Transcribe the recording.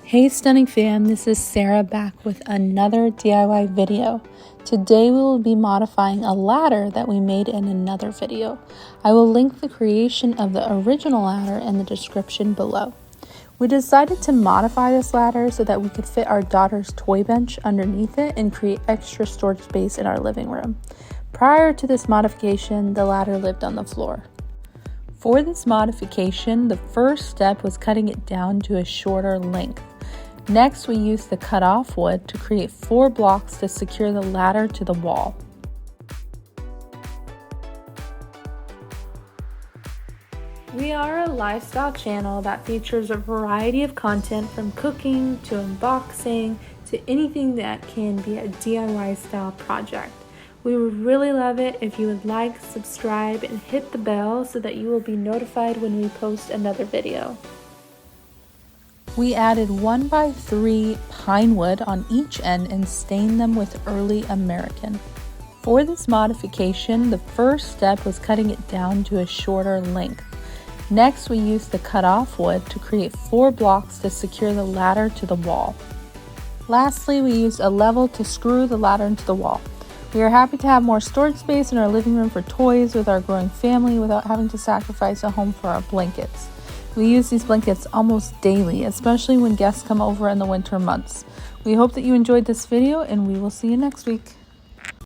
Hey Stunning fam, this is Sarah back with another DIY video. Today we will be modifying a ladder that we made in another video. I will link the creation of the original ladder in the description below. We decided to modify this ladder so that we could fit our daughter's toy bench underneath it and create extra storage space in our living room. Prior to this modification, the ladder lived on the floor. For this modification, the first step was cutting it down to a shorter length. Next, we used the cut off wood to create 4 blocks to secure the ladder to the wall. We are a lifestyle channel that features a variety of content from cooking to unboxing to anything that can be a DIY style project. We would really love it if you would like, subscribe, and hit the bell so that you will be notified when we post another video. We added 1x3 pine wood on each end and stained them with early American. For this modification, the first step was cutting it down to a shorter length. Next, we used the cut off wood to create 4 blocks to secure the ladder to the wall. Lastly, we used a level to screw the ladder into the wall. We are happy to have more storage space in our living room for toys with our growing family without having to sacrifice a home for our blankets. We use these blankets almost daily, especially when guests come over in the winter months. We hope that you enjoyed this video and we will see you next week.